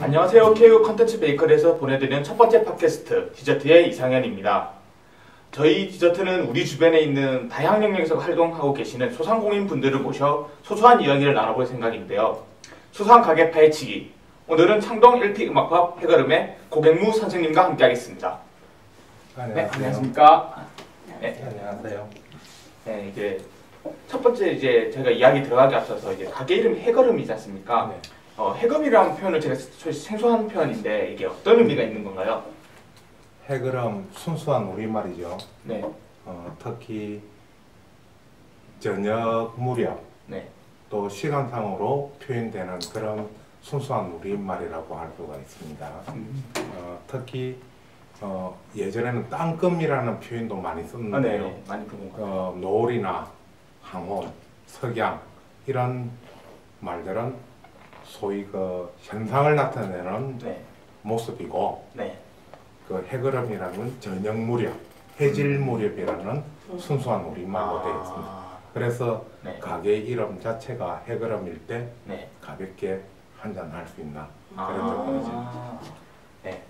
안녕하세요. KU 컨텐츠 베이커리에서 보내드리는 첫 번째 팟캐스트 디저트의 이상현입니다. 저희 디저트는 우리 주변에 있는 다양한 영역에서 활동하고 계시는 소상공인 분들을 모셔 소소한 이야기를 나눠볼 생각인데요. 소소한 가게 파헤치기. 오늘은 창동 LP 음악학 해걸음의 고객무 선생님과 함께하겠습니다. 안녕하세요. 네, 안녕하십니까? 네, 안녕하세요. 네, 이제 첫 번째 이제 저희가 이야기 들어가기 앞서서 이제 가게 이름이 해걸음이지 않습니까? 네. 해걸이라는 표현을 제가 생소한 표현인데 이게 어떤 의미가 있는 건가요? 해그럼 순수한 우리말이죠. 네. 특히 저녁 무렵 네. 또 시간상으로 표현되는 그런 순수한 우리말이라고 할 수가 있습니다. 특히 예전에는 땅금이라는 표현도 많이 썼는데요. 네. 많이 부른 것 노을이나 항온, 석양 이런 말들은 소위 그 현상을 나타내는 네. 모습이고, 네. 그 해그럼이라는 건 저녁 무렵, 해질 무렵이라는 순수한 우리말로 되어 있습니다. 그래서 네. 가게 이름 자체가 해그럼일 때 네. 가볍게 한잔 할 수 있나 그런 조건이죠. 네.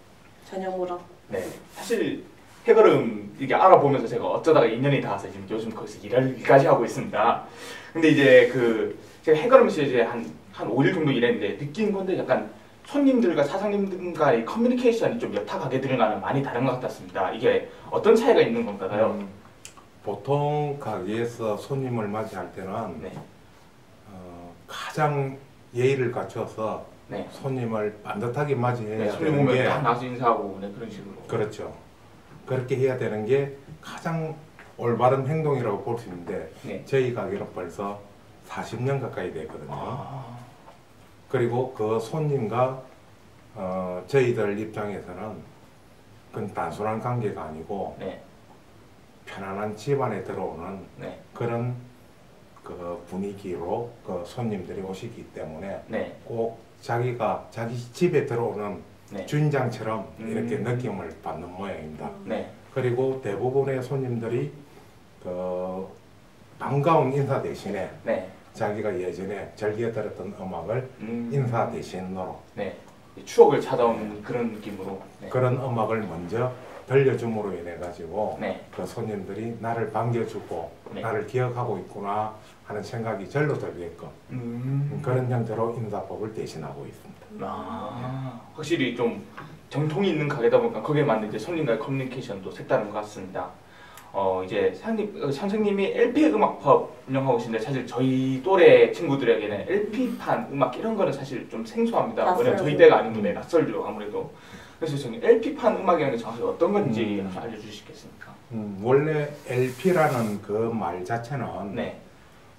저녁 물어. 네. 사실 해걸음 이게 알아보면서 제가 어쩌다가 인연이 닿아서 지금 요즘 거기서 일까지 하고 있습니다. 근데 이제 제가 해걸음에서 이제 한 5일 정도 일했는데 느낀 건데 약간 손님들과 사장님들과의 커뮤니케이션이 좀 여타 가게들과는 많이 다른 것 같았습니다. 이게 어떤 차이가 있는 건가요? 보통 가게에서 손님을 맞이할 때는 네. 가장 예의를 갖춰서 네. 손님을 반듯하게 맞이해야 네, 손님 되는 오면 게 딱 나서 인사하고 네, 그런 식으로. 그렇죠. 그렇게 해야 되는 게 가장 올바른 행동이라고 볼 수 있는데 네. 저희 가게는 벌써 40년 가까이 됐거든요. 그리고 그 손님과 저희들 입장에서는 그건 단순한 관계가 아니고 네. 편안한 집안에 들어오는 네. 그런 그 분위기로 그 손님들이 오시기 때문에 네. 꼭 자기 집에 들어오는 네. 주인장처럼 이렇게 느낌을 받는 모양입니다. 네. 그리고 대부분의 손님들이 그 반가운 인사 대신에 네. 자기가 예전에 즐겨 들었던 음악을 인사 대신으로 네. 추억을 찾아오는 그런 느낌으로 네. 그런 음악을 먼저 들려줌으로 인해 가지고 네. 그 손님들이 나를 반겨주고 네. 나를 기억하고 있구나 하는 생각이 절로 들게끔 그런 형태로 인사법을 대신하고 있습니다. 확실히 좀 정통이 있는 가게다 보니까 거기에 맞는 이제 손님과의 커뮤니케이션도 색다른 것 같습니다. 이제 선생님이 LP 음악법 운영하고 계신데 사실 저희 또래 친구들에게는 LP판 음악 이런 거는 사실 좀 생소합니다. 왜냐면 저희 때가 아닌 게 낯설죠 아무래도. 그래서 저는 LP판 음악이라는 게 정확히 어떤 건지 알려주시겠습니까? 원래 LP라는 그 말 자체는 네.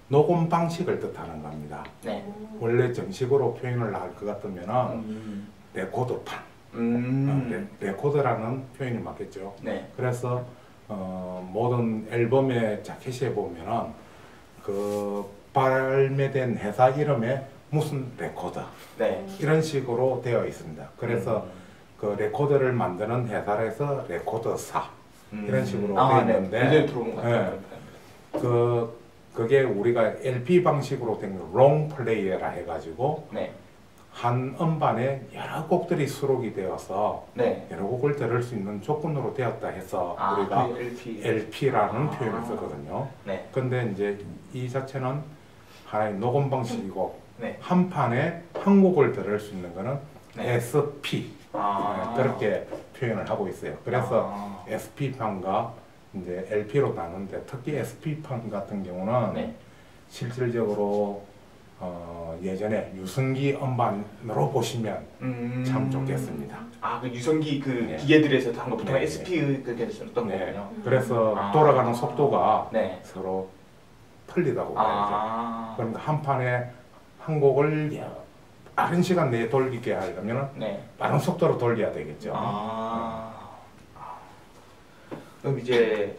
녹음 방식을 뜻하는 겁니다. 네. 원래 정식으로 표현을 할 것 같으면 레코드판, 레코드라는 표현이 맞겠죠. 네. 그래서 모든 앨범의 자켓에 보면은 그 발매된 회사 이름에 무슨 레코드 네. 이런 식으로 되어 있습니다. 그래서 그 레코드를 만드는 회사에서 레코드사 이런 식으로 되어 있는데 네. 들어본 것 같아요. 그게 우리가 LP 방식으로 된 롱 플레이어라 해가지고 네. 한 음반에 여러 곡들이 수록이 되어서 네. 여러 곡을 들을 수 있는 조건으로 되었다 해서 우리가 LP라는 표현을 쓰거든요. 네. 근데 이제 이 자체는 하나의 녹음 방식이고 네. 한 판에 한 곡을 들을 수 있는 거는 네. SP 그렇게 표현을 하고 있어요. 그래서 SP판과 이제 LP로 나누는데 특히 SP판 같은 경우는 네. 실질적으로 예전에 유성기 음반으로 보시면 참 좋겠습니다. 그 유성기 네. 기계들에서 한 것부터 네. SP 그렇게 썼던 네. 거군요. 그래서 돌아가는 속도가 네. 서로 틀리다고 봐야죠. 그러니까 한 판에 한 곡을 빠른 시간 내에 돌리게 하려면 네. 빠른 속도로 돌려야 되겠죠. 그럼 이제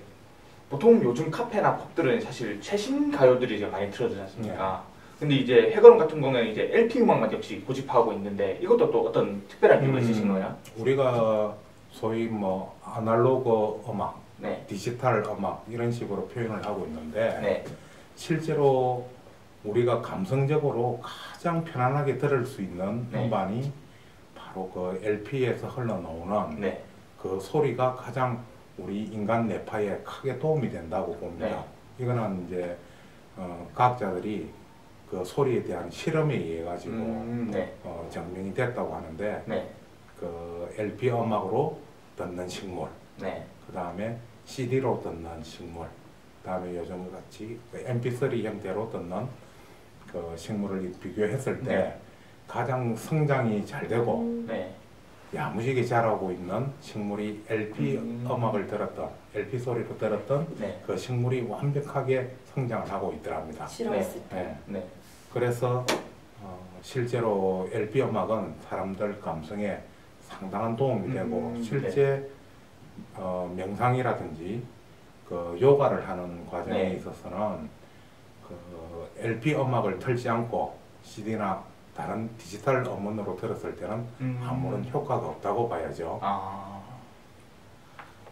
보통 요즘 카페나 펍들은 사실 최신 가요들이 이제 많이 틀어지지 않습니까? 근데 이제 해걸음 같은 경우는 이제 LP 음악만 역시 고집하고 있는데 이것도 또 어떤 특별한 이유가 있으신 거예요? 우리가 소위 뭐 아날로그 음악, 네. 디지털 음악 이런 식으로 표현을 하고 있는데 네. 실제로 우리가 감성적으로 가장 편안하게 들을 수 있는 네. 음반이 바로 그 LP에서 흘러나오는 네. 그 소리가 가장 우리 인간 뇌파에 크게 도움이 된다고 봅니다. 이거는 이제 과학자들이 그 소리에 대한 실험에 의해 가지고 네. 증명이 됐다고 하는데 네. 그 LP 음악으로 듣는 식물, 네. 그 다음에 CD로 듣는 식물, 그 다음에 요즘 같이 MP3 형태로 듣는 그 식물을 비교했을 때 네. 가장 성장이 잘 되고 네. 야무지게 자라고 있는 식물이 LP 음악을 들었던, LP 소리로 들었던 네. 그 식물이 완벽하게 성장을 하고 있더랍니다. 싫어했을 때. 네. 네. 그래서 실제로 LP 음악은 사람들 감성에 상당한 도움이 되고 실제 명상이라든지 그 요가를 하는 과정에 네. 있어서는 그 LP 음악을 틀지 않고 CD나 다른 디지털 음원으로 들었을 때는 아무런 효과가 없다고 봐야죠. 아,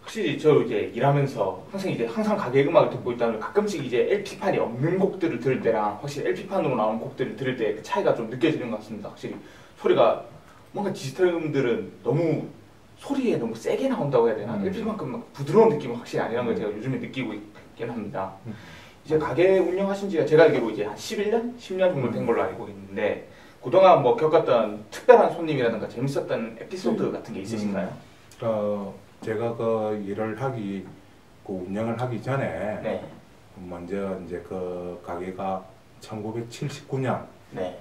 확실히 저 이제 일하면서 항상 가게 음악을 듣고 있다면 가끔씩 이제 LP판이 없는 곡들을 들을 때랑 확실히 LP판으로 나온 곡들을 들을 때 그 차이가 좀 느껴지는 것 같습니다. 확실히 소리가 뭔가 디지털 음들은 너무 소리에 너무 세게 나온다고 해야 되나? LP만큼 막 부드러운 느낌은 확실히 아니라는 걸 제가 요즘에 느끼고 있긴 합니다. 이제 가게 운영하신 지가 제가 알기로 이제 한 11년? 10년 정도 된 걸로 알고 있는데 그동안 뭐 겪었던 특별한 손님이라든가 재밌었던 에피소드 같은 게 있으신가요? 제가 그 일을 그 운영을 하기 전에 네. 먼저 이제 그 가게가 1979년 네.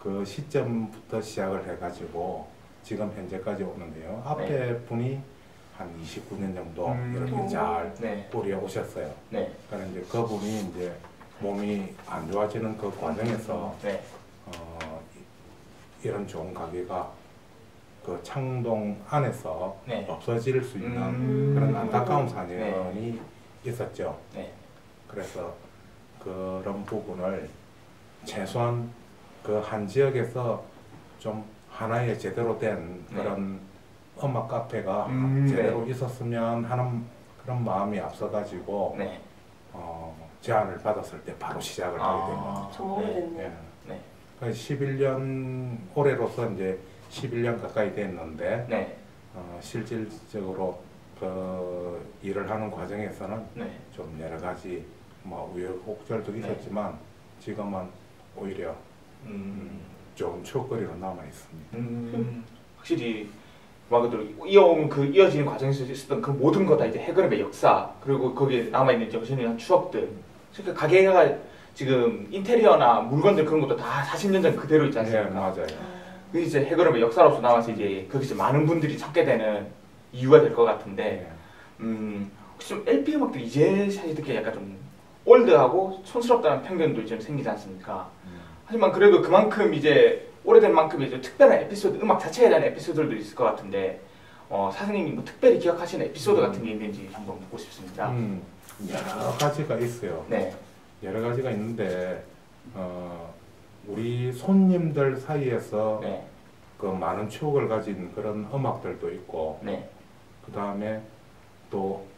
그 시점부터 시작을 해가지고 지금 현재까지 오는데요. 앞에 분이 한 29년 정도 이렇게 잘 꾸려 오셨어요. 네. 그러니까 이제 그분이 이제 몸이 안 좋아지는 그 과정에서 이런 좋은 가게가 그 창동 안에서 없어질 수 있는 그런 안타까운 사연이 있었죠. 그래서 그런 부분을 최소한 그 한 지역에서 좀 하나의 제대로 된 그런 음악 카페가 제대로 있었으면 하는 그런 마음이 앞서가지고 제안을 받았을 때 바로 시작을 하게 된 겁니다. 정말 됐네요. 11년 올해로서 이제 11년 가까이 됐는데 실질적으로 그 일을 하는 과정에서는 좀 여러 가지 뭐 우여곡절도 있었지만 지금은 오히려 좋은 추억거리로 남아 있습니다. 확실히 말 그대로 이어지는 과정에서 있었던 그 모든 거 다 이제 해그름의 역사 그리고 거기에 남아 있는 여전한 추억들. 그러니까 가게가 지금 인테리어나 물건들 그런 것도 다 40년 전 그대로 있지 않습니까? 네, 맞아요. 그 이제 해그름의 역사로서 남아서 이제 거기서 많은 분들이 찾게 되는 이유가 될 것 같은데, 혹시 좀 LP 음악들 이제 사실 듣기 약간 좀 올드하고 촌스럽다는 편견도 좀 생기지 않습니까? 하지만 그래도 그만큼 이제 오래된 만큼 이제 특별한 에피소드, 음악 자체에 대한 에피소드들도 있을 것 같은데, 사장님이 뭐 특별히 기억하시는 에피소드 같은 게 있는지 한번 묻고 싶습니다. 여러 가지가 있어요. 네. 여러 가지가 있는데 우리 손님들 사이에서 그 많은 추억을 가진 그런 음악들도 있고, 그 다음에 또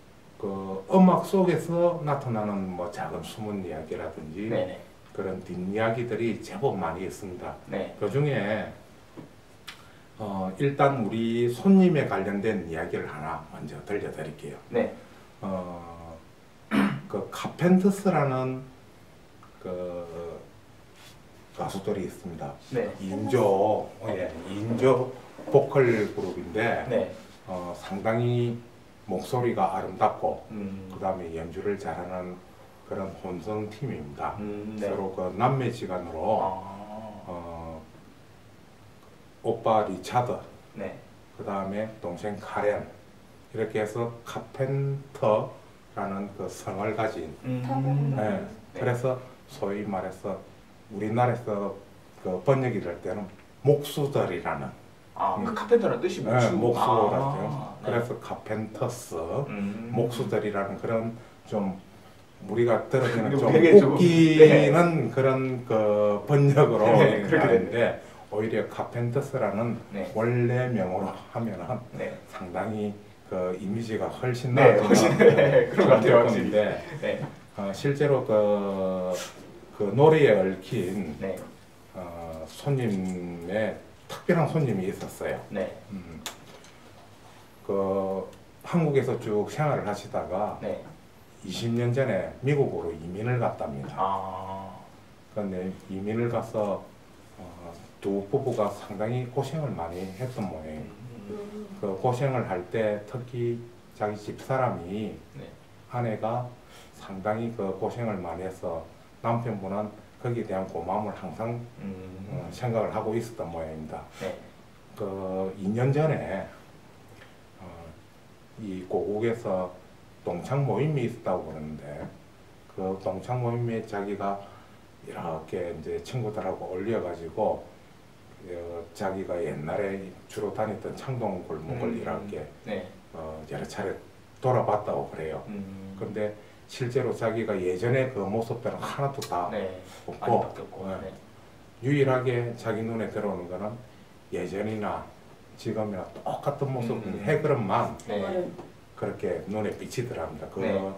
그 음악 속에서 나타나는 뭐 작은 숨은 이야기라든지 그런 뒷이야기들이 제법 많이 있습니다. 그 중에 일단 우리 손님에 관련된 이야기를 하나 먼저 들려드릴게요. 그 카펜터스라는 그 가수들이 있습니다. 2인조 보컬 그룹인데 상당히 목소리가 아름답고 그 다음에 연주를 잘하는 그런 혼성 팀입니다. 서로 그 남매지간으로 오빠 리차드, 그 다음에 동생 카렌 이렇게 해서 카펜터라는 그 성을 가진 그래서 소위 말해서 우리나라에서 그 번역이 될 때는 목수들이라는 그 카펜터라는 뜻이 목수라고요. 그래서 카펜터스, 목수들이라는 그런 좀 우리가 들으면 좀 웃기는 그런 그 번역으로 하는데 오히려 카펜터스라는 원래 명으로 하면은 상당히 그 이미지가 훨씬 나아지는 그런 것 같아요. 건데 실제로 그 노래에 얽힌 손님의 특별한 손님이 있었어요. 네. 그 한국에서 쭉 생활을 하시다가 네. 20년 전에 미국으로 이민을 갔답니다. 아. 그런데 이민을 가서 두 부부가 상당히 고생을 많이 했던 모양이에요. 그 고생을 할 때 특히 자기 집사람이 네. 아내가 상당히 그 고생을 많이 해서 남편분은 거기에 대한 고마움을 항상 생각을 하고 있었던 모양입니다. 네. 그 2년 전에 이 고국에서 동창 모임이 있었다고 그러는데 그 동창 모임에 자기가 이렇게 이제 친구들하고 올려가지고 자기가 옛날에 주로 다녔던 창동 골목을 이렇게 네. 여러 차례 돌아봤다고 그래요. 그런데 실제로 자기가 예전에 그 모습들은 하나도 다 없고 네. 유일하게 자기 눈에 들어오는 거는 예전이나 지금이나 똑같은 모습 해그릇만 네. 그렇게 눈에 비치더랍니다. 그 네.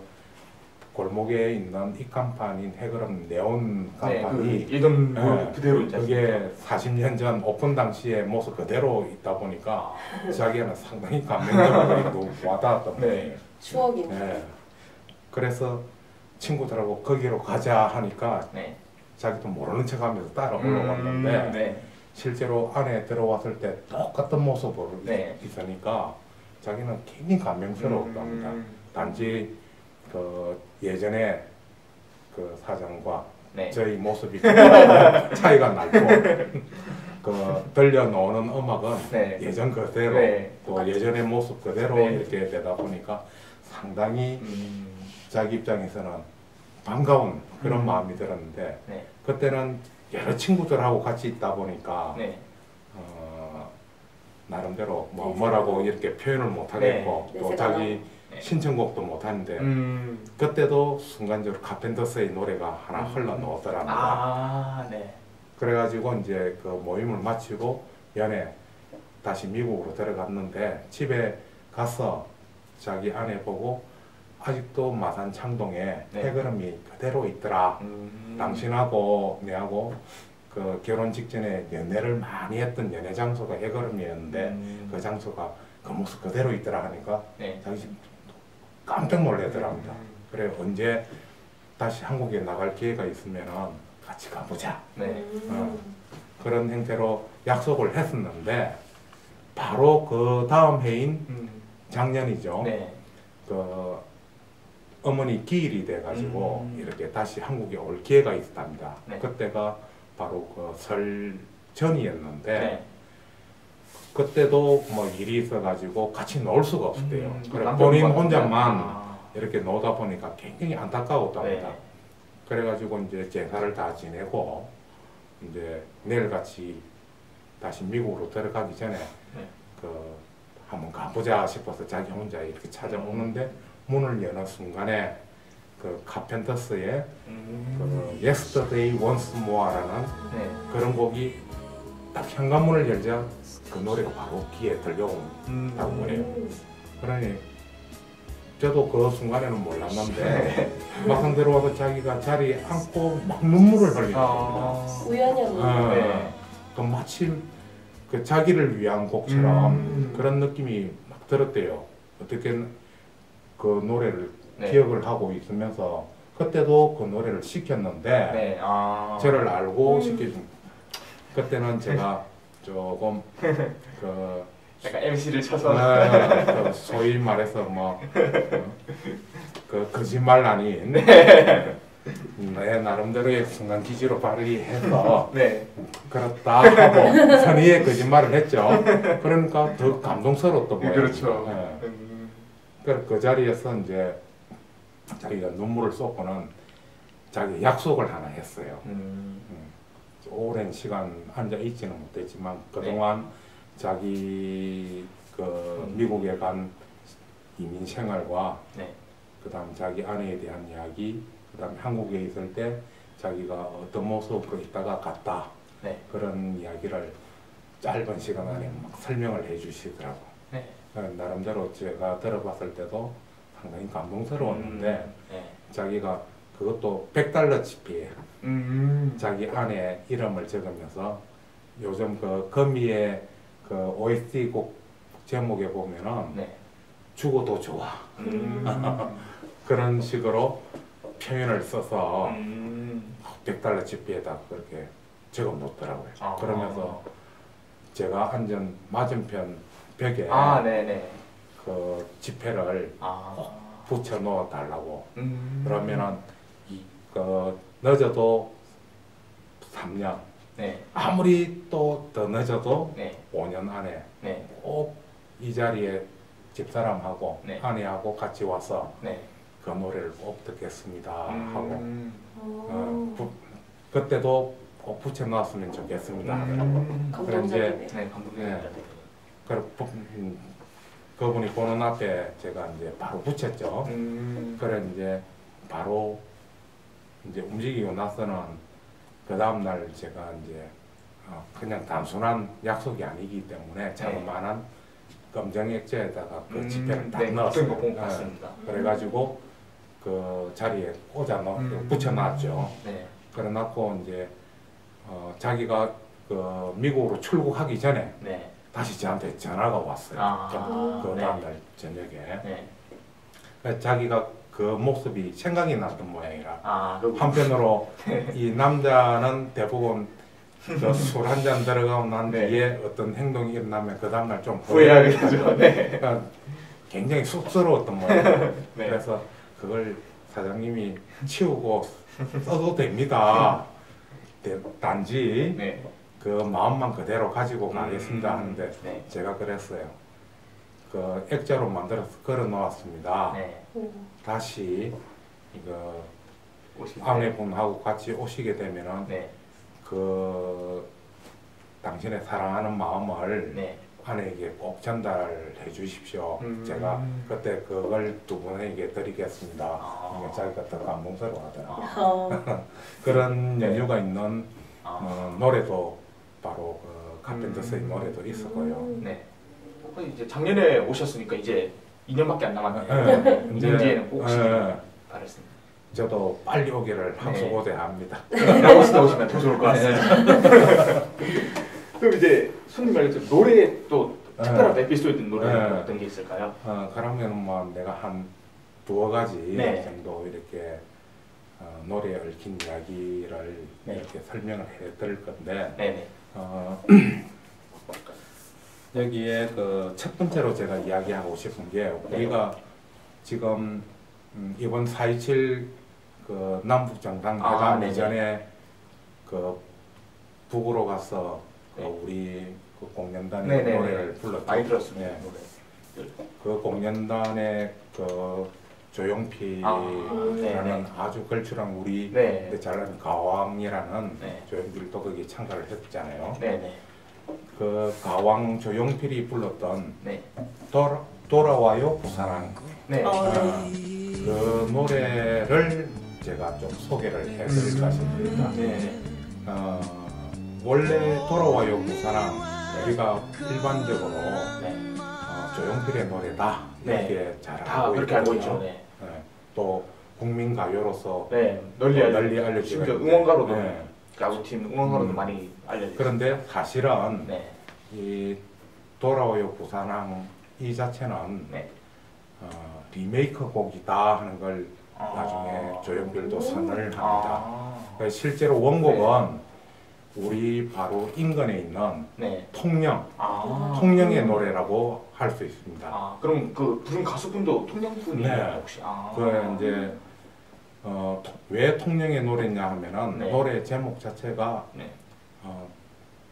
골목에 있는 입간판인 해그릇 네온 간판이 네, 예전 그대로 있지 않습니까? 그게 40년 전 오픈 당시의 모습 그대로 있다 보니까 자기는 상당히 감명적이고 와닿았던 거예요. 추억이네. 네. 그래서 친구들하고 거기로 가자 하니까 네. 자기도 모르는 척하면서 따라 올라왔는데 네. 실제로 안에 들어왔을 때 똑같은 모습으로 네. 있으니까 자기는 굉장히 감명스러웠답니다. 단지 그 예전에 그 사장과 네. 저희 모습이 차이가 나고 그 들려놓는 음악은 네. 예전 그대로 네. 또 예전의 모습 그대로 네. 이렇게 되다 보니까 상당히 자기 입장에서는 반가운 그런 마음이 들었는데 네. 그때는 여러 친구들하고 같이 있다 보니까 네. 나름대로 뭐라고 이렇게 표현을 못 하겠고 네. 또 네. 자기 신청곡도 못 하는데 그때도 순간적으로 카펜터스의 노래가 하나 흘러나오더랍니다. 아, 네. 그래가지고 이제 그 모임을 마치고 연애 다시 미국으로 들어갔는데 집에 가서 자기 아내 보고 아직도 마산 창동에 네. 해그름이 그대로 있더라. 당신하고 내하고 그 결혼 직전에 연애를 많이 했던 연애 장소가 해그름이었는데 그 장소가 그 모습 그대로 있더라 하니까 네. 자기 집 깜짝 놀라더랍니다. 그래 언제 다시 한국에 나갈 기회가 있으면 같이 가보자. 네. 그런 형태로 약속을 했었는데 바로 그 다음 해인 작년이죠. 네. 그 어머니 기일이 돼가지고 이렇게 다시 한국에 올 기회가 있었답니다. 네. 그때가 바로 그 설 전이었는데 네. 그때도 뭐 일이 있어가지고 같이 놀 수가 없었대요. 그래 남편분과 본인 혼자만 아. 이렇게 놀다 보니까 굉장히 안타까웠답니다. 네. 그래가지고 이제 제사를 다 지내고 이제 내일같이 다시 미국으로 들어가기 전에 그 한번 가보자 싶어서 자기 혼자 이렇게 찾아오는데 문을 여는 순간에 그 카펜터스의 그 Yesterday Once More라는 그런 곡이 딱 현관문을 열자 그 노래가 바로 귀에 들려온다고 그래요. 그러니 저도 그 순간에는 몰랐는데 막상 들어와서 자기가 자리에 앉고 막 눈물을 흘리는 겁니다. 우연이었는데 그 마침 그 자기를 위한 곡처럼 그런 느낌이 막 들었대요. 어떻게 그 노래를 기억을 하고 있으면서 그때도 그 노래를 시켰는데 저를 알고 시켜준 그때는 제가 조금 그 약간 MC를 쳐서 그 소위 말해서 뭐 그 거짓말 아닌 내 나름대로의 순간 기지로 발휘해서 그렇다 하고 선의의 거짓말을 했죠. 그러니까 더 감동스러웠던 거예요. 그렇죠. 그 자리에서 이제 자기가 눈물을 쏟고는 자기 약속을 하나 했어요. 오랜 시간 앉아 있지는 못했지만 그동안 자기 그 미국에 간 이민 생활과 그다음 자기 아내에 대한 이야기, 그다음 한국에 있을 때 자기가 어떤 모습으로 있다가 갔다 그런 이야기를 짧은 시간 안에 막 설명을 해주시더라고. 나름대로 제가 들어봤을 때도 상당히 감동스러웠는데 자기가 그것도 $100 지폐에 자기 아내 이름을 적으면서 요즘 그 거미의 그 OST 곡 제목에 보면은 네. 죽어도 좋아. 그런 식으로 표현을 써서 $100 지폐에다 그렇게 적어 놓더라고요. 그러면서 제가 앉은 맞은편 벽에 네네. 그 지폐를 붙여 놓아 달라고. 그러면은 그 늦어도 3년. 네. 아무리 또 더 늦어도 네. 5년 안에 네. 꼭 이 자리에 집사람하고 네. 아내하고 같이 와서 네. 그 노래를 꼭 듣겠습니다 하고 그때도 꼭 붙여놨으면 좋겠습니다 하더라고. 감동적이네. 네, 감동적이네. 그분이 보는 앞에 제가 이제 바로 붙였죠. 그래 이제 바로 이제 움직이고 나서는 그 다음날 제가 이제 그냥 단순한 약속이 아니기 때문에 자그마한 검정 액자에다가 그 지폐를 딱 넣었어요. 그래가지고 그 자리에 붙여놨죠. 네. 그래놓고 이제 자기가 그 미국으로 출국하기 전에 네. 다시 저한테 전화가 왔어요. 그 다음날 저녁에. 네. 자기가 그 모습이 생각이 났던 모양이라. 한편으로 이 남자는 대부분 그 술 한 잔 들어가고 난 뒤에 어떤 행동이 일어나면 그 다음날 좀 후회하게 되죠. 네. 그러니까 굉장히 쑥스러웠던 모양이에요. 네. 그래서 그걸 사장님이 치우고 써도 됩니다. 단지 그 마음만 그대로 가지고 가겠습니다 하는데 제가 그랬어요. 그 액자로 만들어서 걸어 놓았습니다. 다시 이거 아내분하고 같이 오시게 되면은 그 당신의 사랑하는 마음을 아내에게 꼭 전달해 주십시오. 제가 그때 그걸 두 분에게 드리겠습니다. 자기가 더 감동스러워하더라고요. 그런 연유가 있는 노래도 바로 그 카펜터스의 노래도 있었고요. 네. 이제 작년에 오셨으니까 이제 2년밖에 안 남았네요. 2년 뒤에는 꼭 오시길 바랐습니다. 저도 빨리 오기를 항소고대합니다. 나오시다 오시면 더 좋을 것 같습니다. 그럼 이제 손님 말씀 노래 또 특별한 에피소드 있는 노래 어떤 게 있을까요? 그러면 뭐 내가 한 두어 가지 정도 이렇게 노래에 얽힌 이야기를 이렇게 설명을 해드릴 건데 여기에 그 첫 번째로 제가 이야기하고 싶은 게 우리가 지금 이번 4.27 그 남북 정상회담 이전에 그 북으로 가서 우리 그 공연단의 노래를 불렀죠. 많이 들었습니다. 그 공연단의 그 조용필이라는 아주 걸출한 우리 잘 아는 가왕이라는 조용필도 거기에 참가를 했잖아요. 그 가왕 조용필이 불렀던 돌아와요 부사랑 그 노래를 제가 좀 소개를 해드릴까 싶습니다. 원래 돌아와요 부사랑 우리가 일반적으로 조용필의 노래다 이렇게 잘 알고 있죠. 또 국민 가요로서 널리 알려지고 심지어 응원가로도 야구팀 응원가로도 많이 알려져. 그런데 사실은 이 돌아와요 부산항 이 자체는 리메이크 곡이다 하는 걸 나중에 조용필도 선언을 합니다. 실제로 원곡은 우리 바로 인근에 있는 통영의 노래라고 할 수 있습니다. 그럼 그 부른 가수분도 통영분이에요 혹시? 그 이제 왜 통영의 노래냐 하면은 노래 제목 자체가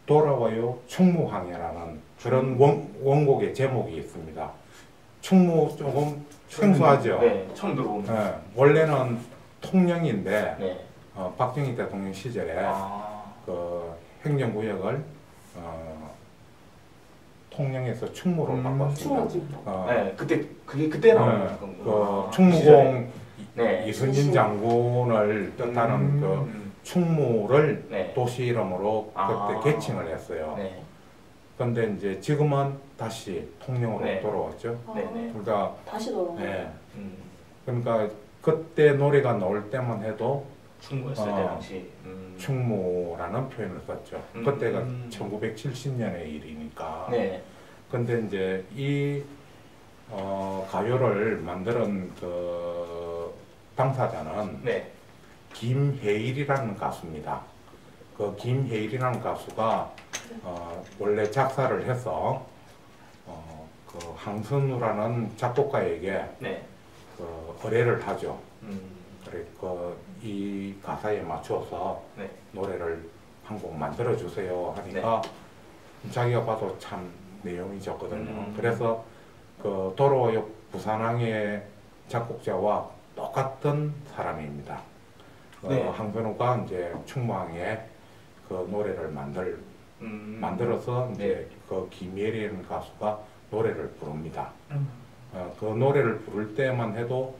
돌아와요 충무항이라는 그런 원곡의 제목이 있습니다. 충무 조금 생소하죠? 처음 들어보는. 원래는 통영인데 박정희 대통령 시절에 그 행정구역을 통영에서 충무로 바꿨습니다. 그때 나온 그 충무공 이순신 장군을 뜻하는 그 충무를 도시 이름으로 그때 개칭을 했어요. 그런데 이제 지금은 다시 통영으로 돌아왔죠. 그러니까 다시 돌아왔죠. 그러니까 그때 노래가 나올 때만 해도 충무였을 때 당시. 충무라는 표현을 썼죠. 그때가 1970년의 일이니까. 네. 근데 이제 이 가요를 만드는 그 당사자는 네. 김혜일이라는 가수입니다. 그 김혜일이라는 가수가 원래 작사를 해서 그 황선우라는 작곡가에게 네. 그 의뢰를 하죠. 그래 이 가사에 맞춰서 네. 노래를 한 곡 만들어 주세요 하니까 자기가 봐도 참 내용이 좋거든요. 그래서 그 도로요 부산항의 작곡자와 똑같은 사람입니다. 네. 황선우가 이제 충무항에 그 노래를 만들어서 이제 그 김예리라는 가수가 노래를 부릅니다. 그 노래를 부를 때만 해도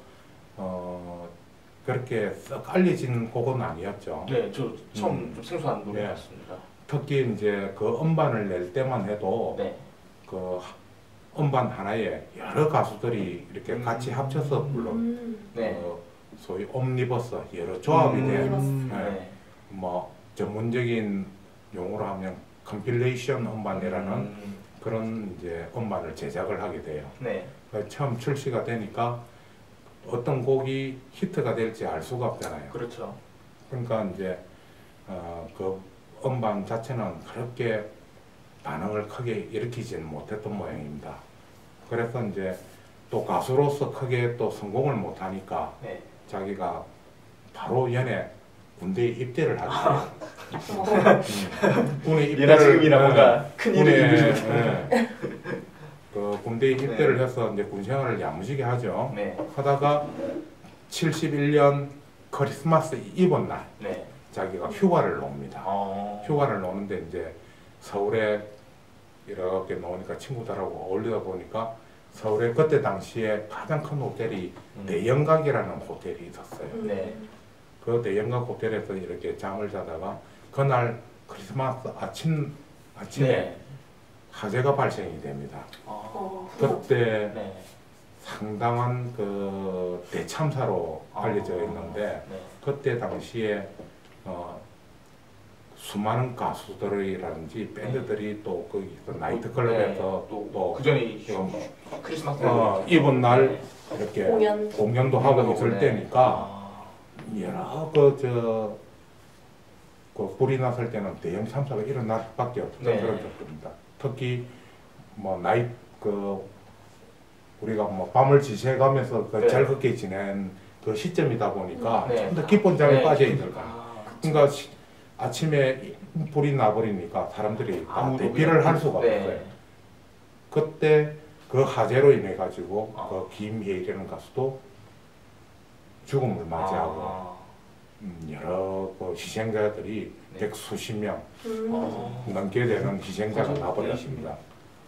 그렇게 썩 알려진 곡은 아니었죠. 네, 저 처음 좀 생소한 노래 같습니다. 특히 이제 그 음반을 낼 때만 해도 그 음반 하나에 여러 가수들이 이렇게 같이 합쳐서 불러요. 소위 옴니버스 여러 조합이 된 뭐 전문적인 용어로 하면 컴필레이션 음반이라는 그런 이제 음반을 제작을 하게 돼요. 처음 출시가 되니까 어떤 곡이 히트가 될지 알 수가 없잖아요. 그렇죠. 그러니까 이제 그 음반 자체는 그렇게 반응을 크게 일으키지는 못했던 모양입니다. 그래서 이제 또 가수로서 크게 또 성공을 못하니까 자기가 바로 군대에 입대를 하게 돼요. 군에 입대를 뭔가 큰 일을 그 군대에 입대를 해서 이제 군 생활을 야무지게 하죠. 하다가 71년 크리스마스 이브 날 자기가 휴가를 놉니다. 휴가를 노는데 이제 서울에 이렇게 노니까 친구들하고 어울리다 보니까 서울에 그때 당시에 가장 큰 호텔이 대영각이라는 호텔이 있었어요. 그 대영각 호텔에서 이렇게 잠을 자다가 그날 크리스마스 아침에 화재가 발생이 됩니다. 그때 상당한 그 대참사로 알려져 있는데 그때 당시에 수많은 가수들이라든지 밴드들이 또 거기서 나이트클럽에서 또 그전에 크리스마스 이브 날 이렇게 공연도 하고 있을 때니까 여러 그 불이 났을 때는 대형 참사가 일어날 수밖에 없던 그런 적입니다. 특히 뭐 우리가 뭐 밤을 지새가면서 즐겁게 지낸 그 시점이다 보니까 좀 더 깊은 잠에 빠져 있는 거예요. 그러니까 아침에 불이 나버리니까 사람들이 대피를 할 수가 없어요. 그때 그 화재로 인해 가지고 그 김혜일이라는 가수도 죽음을 맞이하고 여러 그 희생자들이 백수십 명 넘게 되는 희생자가 나버렸습니다.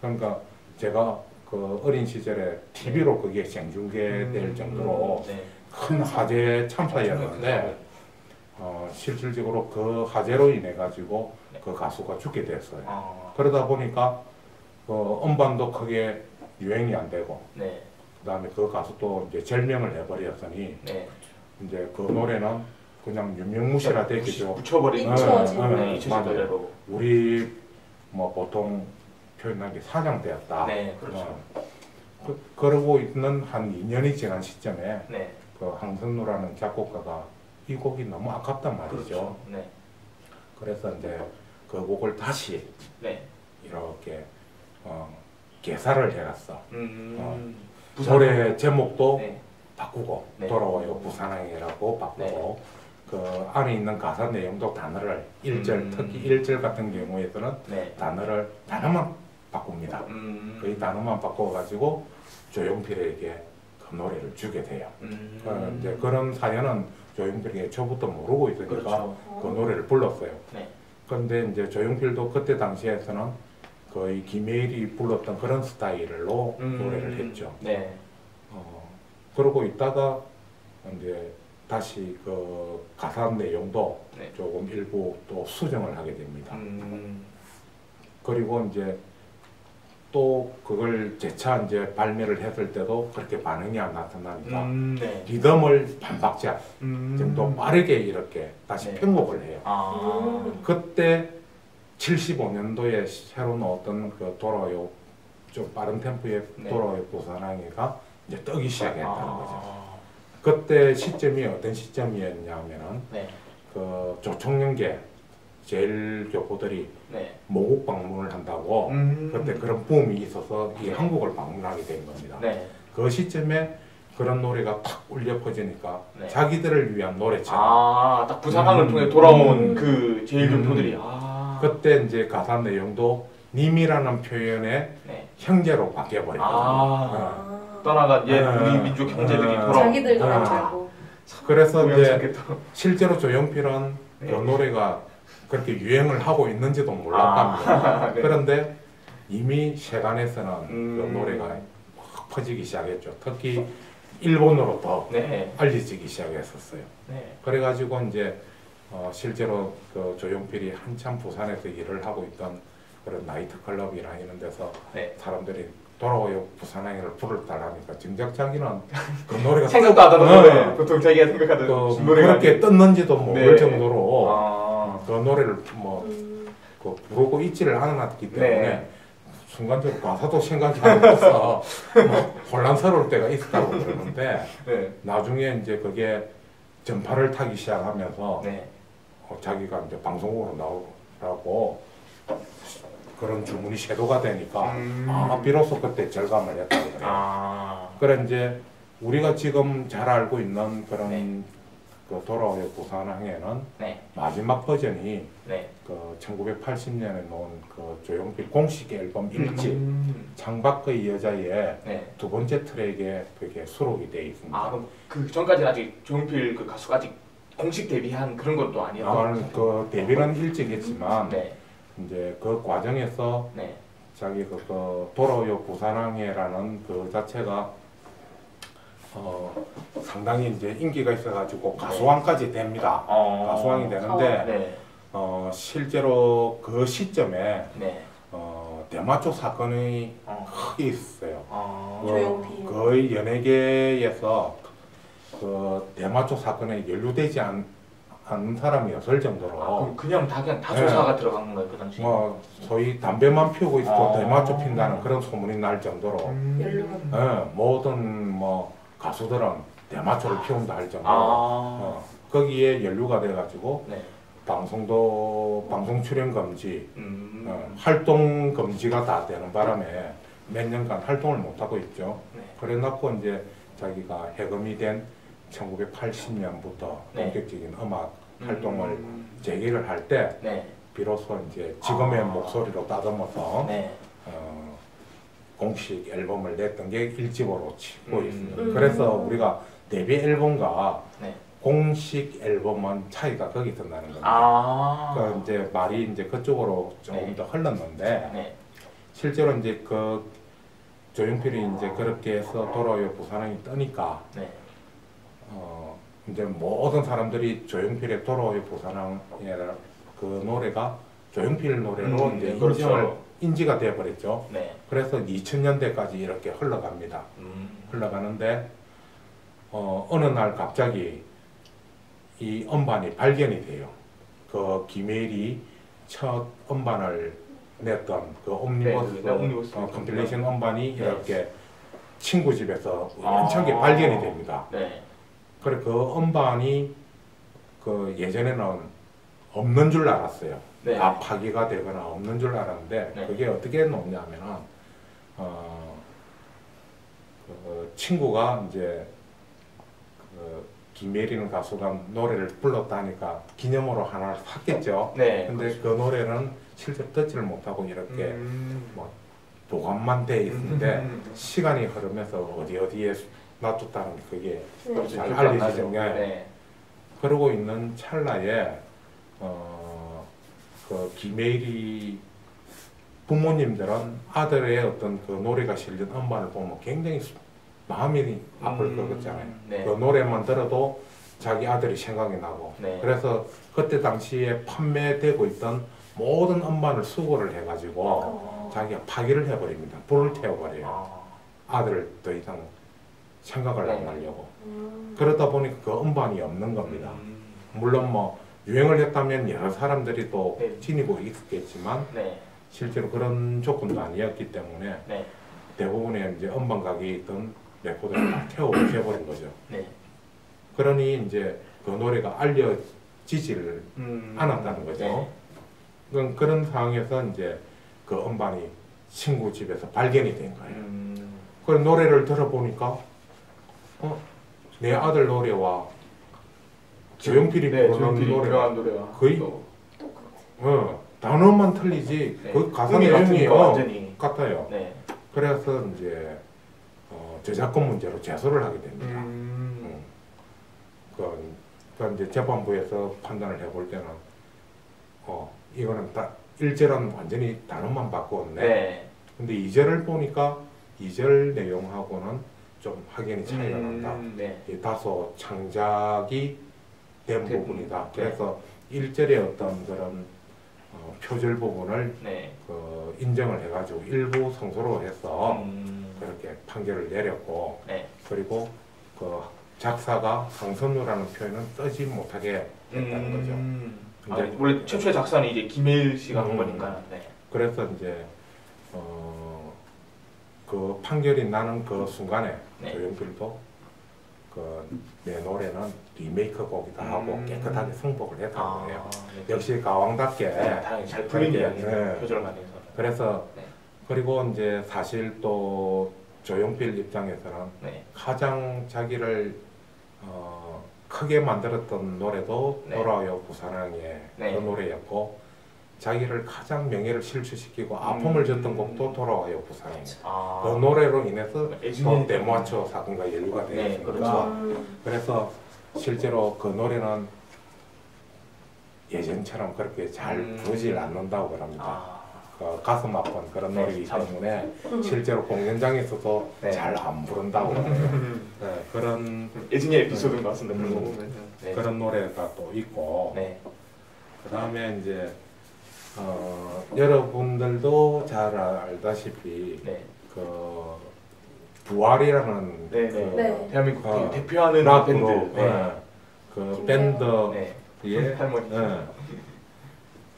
그러니까 제가 그 어린 시절에 TV로 그게 생중계될 정도로 큰 화재 참사였는데 실질적으로 그 화재로 인해 가지고 그 가수가 죽게 됐어요. 그러다 보니까 그 음반도 크게 유행이 안 되고 그다음에 그 가수도 이제 절명을 해버렸으니 이제 그 노래는 그냥 유명무실화 됐겠죠. 붙여버린 맞아요. 우리 뭐 보통 표현한 게 사냥되었다. 그렇죠. 그러고 있는 한 2년이 지난 시점에 그 황선우라는 작곡가가 이 곡이 너무 아깝단 말이죠. 그렇죠. 그래서 이제 그 곡을 다시 이렇게 개사를 해놨어. 노래 제목도 바꾸고 돌아와요 부산항이라고 바꾸고 그 안에 있는 가사 내용도 단어를 특히 1절 같은 경우에서는 단어를 단어만 바꿉니다. 그 단어만 바꿔가지고 조용필에게 그 노래를 주게 돼요. 이제 그런 사연은 조용필이 저부터 모르고 있으니까 그 노래를 불렀어요. 그런데 이제 조용필도 그때 당시에서는 거의 김혜일이 불렀던 그런 스타일로 노래를 했죠. 그러고 있다가 이제 다시 그 가사 내용도 조금 일부 또 수정을 하게 됩니다. 그리고 이제 또 그걸 재차 이제 발매를 했을 때도 그렇게 반응이 안 나타나니까 리듬을 반박자 정도 빠르게 이렇게 다시 편곡을 해요. 그때 75년도에 새로 나왔던 그 돌아와요, 좀 빠른 템포의 돌아와요 부산항해가 이제 뜨기 시작했다는 거죠. 그때 시점이 어떤 시점이었냐면은 그 조총련계 제일 교포들이 모국 방문을 한다고 그때 그런 붐이 있어서 이 한국을 방문하게 된 겁니다. 그 시점에 그런 노래가 탁 울려 퍼지니까 자기들을 위한 노래처럼 딱 부산항을 통해 돌아온 그 제일 교포들이 그때 이제 가사 내용도 님이라는 표현에 형제로 바뀌어버렸거든요. 떠나간 우리 민족 형제들이 돌아온 자기들만 알고. 그래서 이제 실제로 조용필은 그 노래가 그렇게 유행을 하고 있는지도 몰랐답니다. 그런데 이미 세간에서는 그 노래가 확 퍼지기 시작했죠. 특히 일본어로 더 알려지기 시작했었어요. 그래가지고 이제 실제로 그 조용필이 한참 부산에서 일을 하고 있던 그런 나이트 클럽이나 이런 데서 사람들이 돌아와요 부산항해를 부르달라니까 정작 자기는 그 노래가 생각도 안 하던 노래 보통 자기가 생각하던 노래가 그렇게 떴는지도 모를 정도로 그 노래를 그 부르고 있지를 않았기 때문에 순간적으로 가사도 생각이 안 나서 혼란스러울 때가 있었다고 그러는데 나중에 이제 그게 전파를 타기 시작하면서 자기가 이제 방송으로 나오라고 그런 주문이 쇄도가 되니까 비로소 그때 절감을 했다고 그래요. 그래 이제 우리가 지금 잘 알고 있는 그런 그 돌아와요 부산항해는 마지막 버전이 그 1980년에 나온 그 조용필 공식 앨범 1집 창밖의 여자의 두 번째 트랙에 그게 수록이 되어 있습니다. 그럼 그 전까지는 아직 조용필 그 가수가 아직 공식 데뷔한 그런 것도 아니었죠? 그 데뷔는 일찍 했지만 이제 그 과정에서 자기 그 돌아와요 부산항해라는 그 자체가 상당히 이제 인기가 있어가지고 가수왕까지 됩니다. 가수왕이 되는데 실제로 그 시점에 대마초 사건이 크게 있었어요. 거의 연예계에서 그 대마초 사건에 연루되지 않는 사람이 없을 정도로 그냥 다 조사가 들어간 거예요 그 당시. 소위 담배만 피우고 있어도 대마초 핀다는 그런 소문이 날 정도로 모든 가수들은 대마초를 피운다 할 정도로 거기에 연루가 돼가지고 방송 출연 금지, 활동 금지가 다 되는 바람에 몇 년간 활동을 못 하고 있죠. 그래놓고 이제 자기가 해금이 된 1980년부터 본격적인 음악 활동을 재개를 할 때 비로소 이제 지금의 목소리로 따듬어서 공식 앨범을 냈던 게 1집으로 치고 있습니다. 그래서 우리가 데뷔 앨범과 공식 앨범은 차이가 거기서 나는 겁니다. 그러니까 이제 말이 이제 그쪽으로 조금 더 흘렀는데 실제로 이제 그 조용필이 이제 그렇게 해서 돌아와요 부산항이 뜨니까 이제 모든 사람들이 조용필의 돌아와요 부산항이라 그 노래가 조용필 노래로 이제 인지가 되어버렸죠. 그래서 2000년대까지 이렇게 흘러갑니다. 흘러가는데 어느 날 갑자기 이 음반이 발견이 돼요. 그 김혜일이 첫 음반을 냈던 그 옴니버스 컴필레이션 음반이 이렇게 친구 집에서 엄청나게 발견이 됩니다. 그래 그 음반이 그 예전에는 없는 줄 알았어요. 다 파기가 되거나 없는 줄 알았는데 그게 어떻게 놓냐면은 그 친구가 이제 그 김예리는 가수가 노래를 불렀다니까 기념으로 하나를 샀겠죠. 근데 그렇죠. 그 노래는 실제로 듣지를 못하고 이렇게 뭐 보관만 돼 있는데 시간이 흐르면서 어디에 놔뒀다는 게 그게 잘 알려지죠. 그러고 있는 찰나에 그 김예리 부모님들은 아들의 어떤 그 노래가 실린 음반을 보면 굉장히 마음이 아플 것 같잖아요. 그 노래만 들어도 자기 아들이 생각이 나고 그래서 그때 당시에 판매되고 있던 모든 음반을 수거를 해가지고 자기가 파기를 해버립니다. 불을 태워버려요. 아들을 더 이상 생각을 안 하려고. 그러다 보니까 그 음반이 없는 겁니다. 물론 뭐 유행을 했다면 여러 사람들이 또 지니고 있었겠지만 실제로 그런 조건도 아니었기 때문에 대부분의 이제 음반 가게에 있던 레코드를 다 태워버린 거죠. 그러니 이제 그 노래가 알려지지를 않았다는 거죠. 그런 상황에서 이제 그 음반이 친구 집에서 발견이 된 거예요. 그 노래를 들어보니까 내 아들 노래와 조용필이 부르는 노래가 거의 단어만 틀리지 그 가사 내용이 같아요. 그래서 이제 저작권 문제로 제소를 하게 됩니다. 그러니까 이제 재판부에서 판단을 해볼 때는 이거는 다 1절은 완전히 단어만 바꿨네. 근데 2절을 보니까 2절 내용하고는 좀 확연히 차이가 난다. 다소 창작이 된 부분이다. 그래서 1절의 어떤 그런 표절 부분을 인정을 해가지고 일부 성소로 해서 그렇게 판결을 내렸고 그리고 그 작사가 강선우라는 표현은 쓰지 못하게 했다는 거죠. 원래 최초의 작사는 이제 김혜일 씨가 한 거니까. 그래서 이제 그 판결이 나는 그 순간에 조용필도 내 노래는 리메이크 곡이다 하고 깨끗하게 승복을 했다는 거예요. 역시 가왕답게 잘 풀린 이야기를 표절을 많이 해서. 그래서 그리고 이제 사실 또 조용필 입장에서는 가장 자기를 크게 만들었던 노래도 돌아와요 부산항의 그 노래였고 자기를 가장 명예를 실추시키고 아픔을 줬던 곡도 돌아와요 부산항. 그 노래로 인해서 또 데모아초 사건과 연루가 되었으니까 그래서 실제로 그 노래는 예전처럼 그렇게 잘 부르질 않는다고 그럽니다. 가슴 아픈 그런 노래이기 때문에 실제로 공연장에서도 잘 안 부른다고 그런 예전의 에피소드인 것 같습니다. 그런 노래가 또 있고 그 다음에 이제 여러분들도 잘 알다시피 그 부활이라는 대한민국 대표하는 밴드 그 밴드에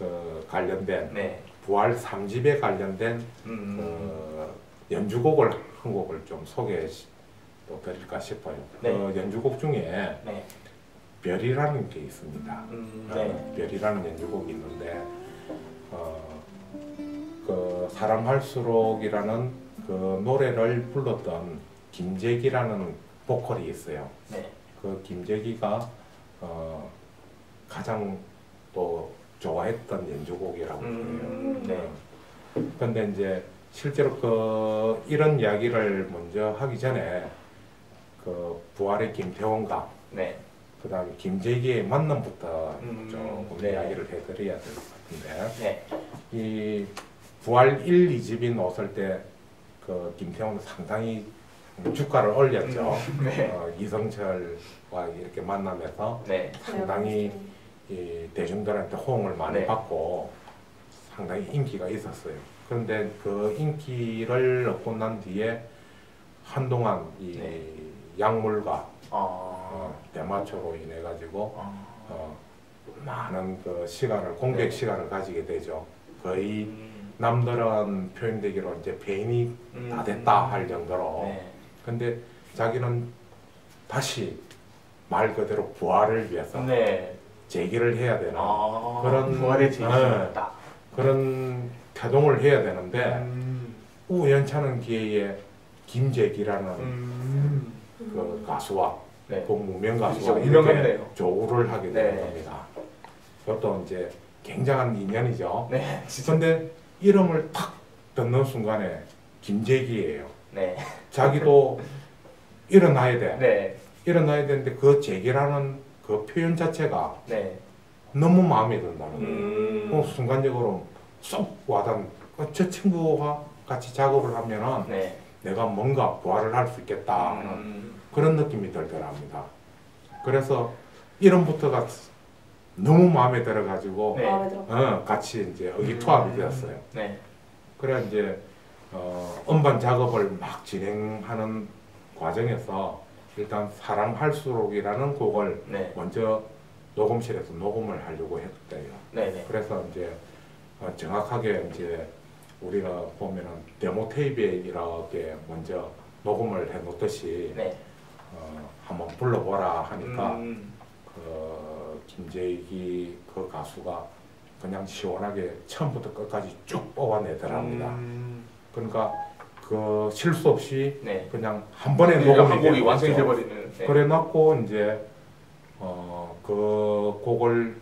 그 관련된 부활 3집에 관련된 그 연주곡을 한 곡을 좀 소개해 드릴까 싶어요. 그 연주곡 중에 별이라는 게 있습니다. 별이라는 연주곡이 있는데 그 사랑할수록이라는 그 노래를 불렀던 김재기라는 보컬이 있어요. 그 김재기가 가장 또 좋아했던 연주곡이라고 그래요. 근데 이제 실제로 그 이런 이야기를 먼저 하기 전에 그 부활의 김태원과 그 다음에 김재기의 만남부터 조금 이야기를 해드려야 될 것 같은데 이 부활 1, 2집이 나왔을 때 그 김태원은 상당히 주가를 올렸죠. 이성철과 이렇게 만나면서 상당히 이 대중들한테 호응을 많이 받고 상당히 인기가 있었어요. 그런데 그 인기를 얻고 난 뒤에 한동안 이 약물과 대마초로 인해 가지고 많은 그 시간을 공백 시간을 가지게 되죠. 거의 남들은 표현되기로 이제 폐인이 다 됐다 할 정도로. 근데 자기는 다시 말 그대로 부활을 위해서 재기를 해야 되는 그런 부활의 재기였다. 그런 태동을 해야 되는데 우연찮은 기회에 김재기라는 그 가수와 그 무명 가수와 이렇게 조우를 하게 되는 겁니다. 그것도 이제 굉장한 인연이죠. 그런데 이름을 탁 듣는 순간에 김재기예요. 자기도 일어나야 돼. 일어나야 되는데 그 재기라는 그 표현 자체가 너무 마음에 든다는 거예요. 순간적으로 쏙 와닿는 저 친구와 같이 작업을 하면은 내가 뭔가 부활을 할 수 있겠다 그런 느낌이 들더랍니다. 그래서 이름부터가 너무 마음에 들어가지고 네. 마음에 들어. 같이 이제 의기투합이 되었어요. 네. 그래 이제 음반 작업을 막 진행하는 과정에서 일단 사랑할수록이라는 곡을 네. 먼저 녹음실에서 녹음을 하려고 했대요. 네네. 그래서 이제 정확하게 이제 우리가 보면은 데모 테이프에 이렇게 먼저 녹음을 해놓듯이 네. 한번 불러보라 하니까 그 김재기 그 가수가 그냥 시원하게 처음부터 끝까지 쭉 뽑아내더랍니다. 그러니까 그 실수 없이 네. 그냥 한 번에 한 녹음이 곡이 완성이 돼버리는. 네. 그래 놓고 이제 그 곡을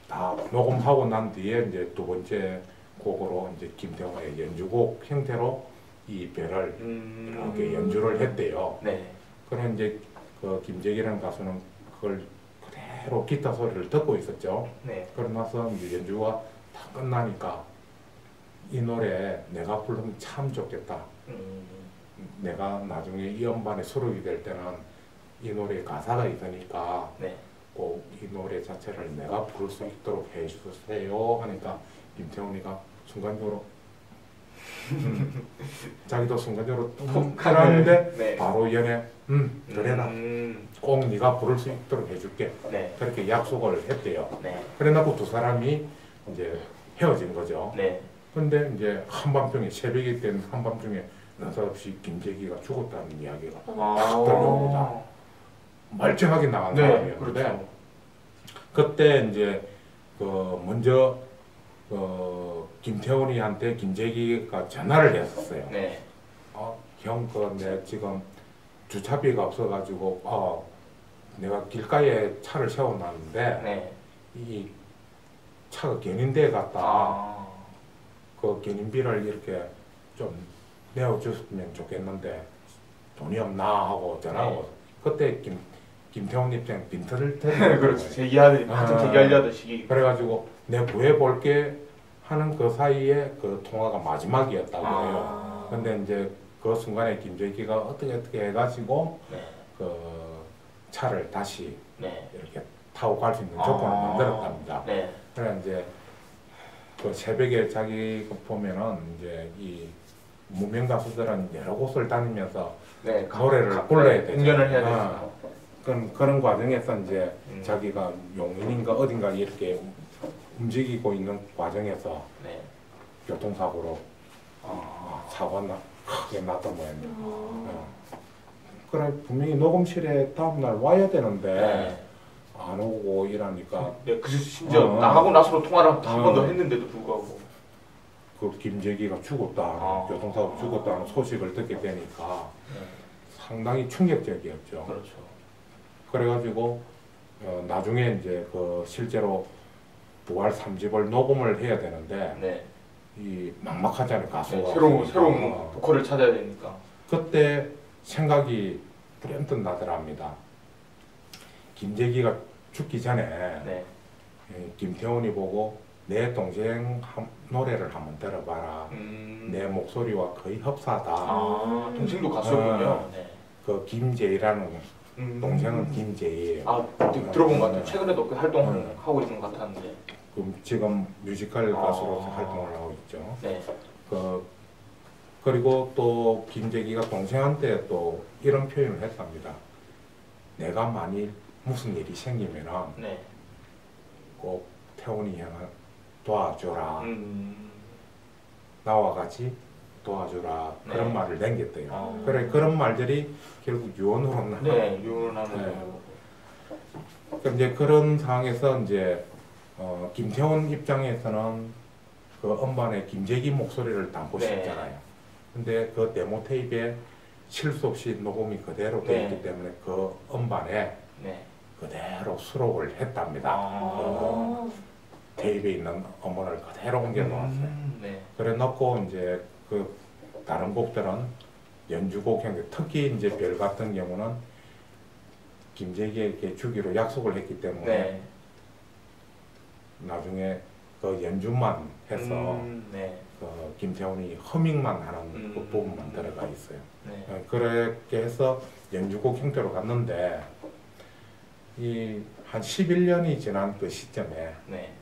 다 녹음하고 난 뒤에 이제 두 번째 곡으로 이제 김태호의 연주곡 형태로 이 별을 이렇게 연주를 했대요. 네. 그래 이제 그 김재기라는 가수는 그걸 그대로 기타 소리를 듣고 있었죠. 네. 그러고 나서 이제 연주가 다 끝나니까 이 노래 내가 부르면 참 좋겠다. 내가 나중에 이 음반에 수록이 될 때는 이 노래에 가사가 있으니까 네. 꼭 이 노래 자체를 내가 부를 수 있도록 해주세요 하니까 김태훈이가 순간적으로 자기도 순간적으로 하는데 네. 바로 연애 그래라 꼭 네가 부를 수 있도록 해줄게. 네. 그렇게 약속을 했대요. 네. 그래 놓고 두 사람이 이제 헤어진 거죠. 네. 근데 이제 한밤중에 새벽이 된 한밤중에 느닷없이 김재기가 죽었다는 이야기가 딱 들려옵니다. 멀쩡하게 나간 네. 사람이었는데 그렇죠. 그때 이제 그 먼저 김태훈이한테 김재기가 전화를 했었어요. 네. 형, 내 지금 주차비가 없어가지고 내가 길가에 차를 세워놨는데 네. 이 차가 견인대에 갔다. 그 견인비를 이렇게 좀 내어줬으면 좋겠는데 돈이 없나 하고 전화하고 그때 김태훈 입장 빈털을 테는 그렇죠. 제기하듯이 한참 제기하려던 시기. 그래가지고 내 구해볼게 하는 그 사이에 그 통화가 마지막이었다고 해요. 근데 이제 그 순간에 김재기가 어떻게 해가지고 네. 그 차를 다시 네. 이렇게 타고 갈 수 있는 조건을 만들었답니다. 네. 그래 이제 그 새벽에 자기 보면은 이제 이 무명 가수들은 여러 곳을 다니면서 네. 노래를 불러야 되죠. 공연을 해야 되죠. 그런 과정에서 이제 자기가 용인인가 어딘가 이렇게 움직이고 있는 과정에서 네. 교통사고로 사고가 크게 났던 모양이에요. 그래 분명히 녹음실에 다음날 와야 되는데 네. 안 오고 이러니까 네, 그 심지어 나가고 나서도 통화를 한 번 더 했는데도 불구하고 그 김재기가 죽었다, 교통사고 죽었다는 소식을 듣게 되니까 상당히 충격적이었죠. 그렇죠. 그래가지고 나중에 이제 그 실제로 부활 3집을 녹음을 해야 되는데 네. 이 막막하잖아요 가수가. 네, 새로운 보컬을 찾아야 되니까. 그때 생각이 불현듯 나더랍니다. 김재기가 죽기 전에 네. 김태훈이 보고 내 동생 노래를 한번 들어봐라. 내 목소리와 거의 흡사하다. 동생도 가수였군요. 네. 그 김재희라는 동생은 김재희예요. 들어본 것 같아요. 최근에도 그 활동하고 있는 것 같았는데. 지금 뮤지컬 가수로서 활동을 하고 있죠. 네. 그리고 또 김재기가 동생한테 또 이런 표현을 했답니다. 내가 만일 무슨 일이 생기면은 네. 꼭 태훈이 형을 도와줘라. 나와 같이 도와줘라. 네. 그런 말을 남겼대요. 그래 그런 말들이 결국 유언으로 나. 네, 유언하는. 네. 이제 그런 상황에서 이제 김태훈 입장에서는 그 음반에 김재기 목소리를 담고 네. 싶잖아요. 근데 그 데모 테이프에 실수 없이 녹음이 그대로 되어 있기 때문에 그 음반에 그대로 수록을 했답니다. 테이프에 있는 음원을 그대로 옮겨 놓았어요. 그래 놓고 이제 그 다른 곡들은 연주곡 형태, 특히 이제 별 같은 경우는 김재기에게 주기로 약속을 했기 때문에 나중에 그 연주만 해서 그 김태훈이 허밍만 하는 그 부분만 들어가 있어요. 그렇게 해서 연주곡 형태로 갔는데 이 한 11년이 지난 그 시점에 네.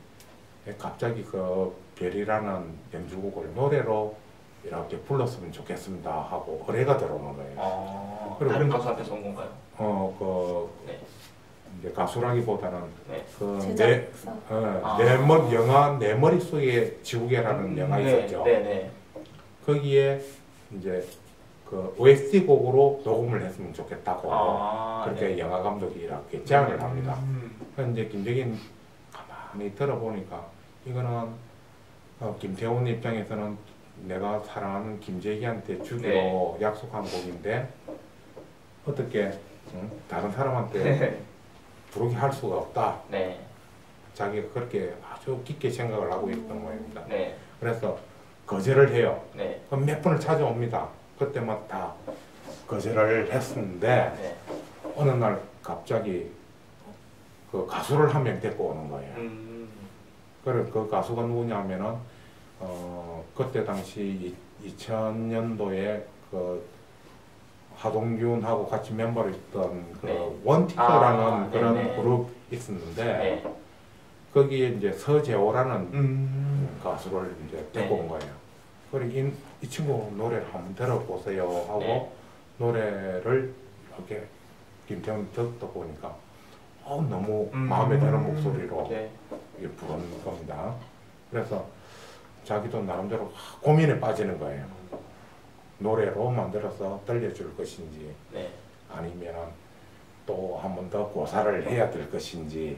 갑자기 그 별이라는 연주곡을 노래로 이렇게 불렀으면 좋겠습니다 하고 의뢰가 들어오는 거예요. 그리고 다른 가수한테서 온 건가요? 네. 이제 가수라기보다는 네. 영화 내 머릿속에 지우개라는 영화 있었죠. 네. 거기에 이제 그 OST 곡으로 녹음을 했으면 좋겠다고 그렇게 영화 감독이 이렇게 제안을 합니다. 그런데 이제 김정인 가만히 들어보니까 이거는 김태훈 입장에서는 내가 사랑하는 김재기한테 주기로 약속한 곡인데 어떻게 다른 사람한테 부르게 할 수가 없다. 자기가 그렇게 아주 깊게 생각을 하고 있던 모양입니다. 그래서 거절을 해요. 그럼 몇 번을 찾아옵니다. 그때마다 다 거절을 했었는데 어느 날 갑자기 그 가수를 한 명 데리고 오는 거예요. 그래 그 가수가 누구냐면은 그때 당시 2000년도에 그 하동균하고 같이 멤버로 있던 그 원티커라는 그런 그룹 있었는데 거기에 이제 서재호라는 가수를 이제 데리고 온 거예요. 그리고 이 친구 노래를 한번 들어보세요 하고 노래를 이렇게 김태훈이 듣다 보니까 너무 마음에 드는 목소리로 부르는 겁니다. 그래서 자기도 나름대로 고민에 빠지는 거예요. 노래로 만들어서 들려줄 것인지 아니면 또 한 번 더 고사를 해야 될 것인지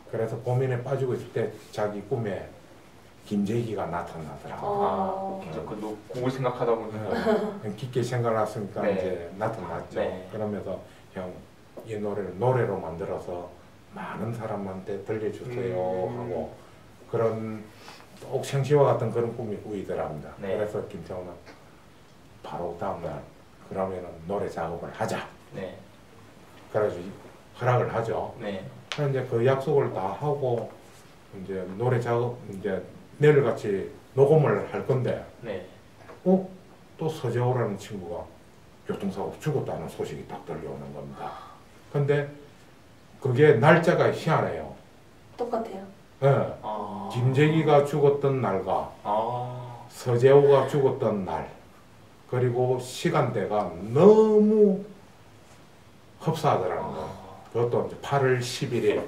그래서 고민에 빠지고 있을 때 자기 꿈에 김재기가 나타나더라고요. 그 곡을 생각하다 보니까 깊게 생각했으니까 이제 나타났죠. 그러면서 형 이 노래를 노래로 만들어서 많은 사람한테 들려주세요 하고 그런 옥생시와 같은 그런 꿈이 꾸이더랍니다. 그래서 김태훈은 바로 다음날 그러면은 노래 작업을 하자. 그래가지고 허락을 하죠. 그래서 이제 그 약속을 다 하고 이제 노래 작업 이제 내일같이 녹음을 할 건데 또 서재호라는 친구가 교통사고 죽었다는 소식이 딱 들려오는 겁니다. 근데 그게 날짜가 희한해요. 똑같아요. 김재기가 죽었던 날과 서재호가 죽었던 날 그리고 시간대가 너무 흡사하더라는 거예요. 그것도 8월 11일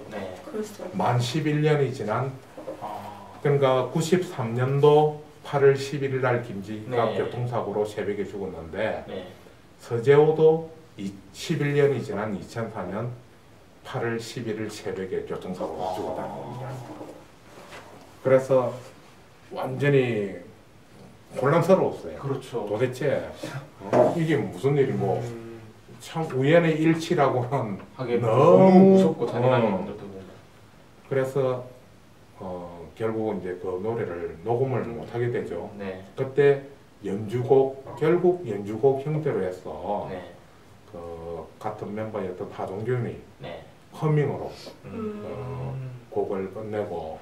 만 11년이 지난 그러니까 93년도 8월 11일 날 김재기가 교통사고로 새벽에 죽었는데 서재호도 11년이 지난 2004년 8월 11일 새벽에 교통사고로 죽었다는 겁니다. 그래서 완전히 혼란스러웠어요. 그렇죠. 도대체 이게 무슨 일이고 참 우연의 일치라고는 너무 무섭고 잔인한 일들도 그래서 결국 이제 그 노래를 녹음을 못하게 되죠. 그때 결국 연주곡 형태로 해서 그 같은 멤버였던 하동균이 허밍으로 곡을 끝내고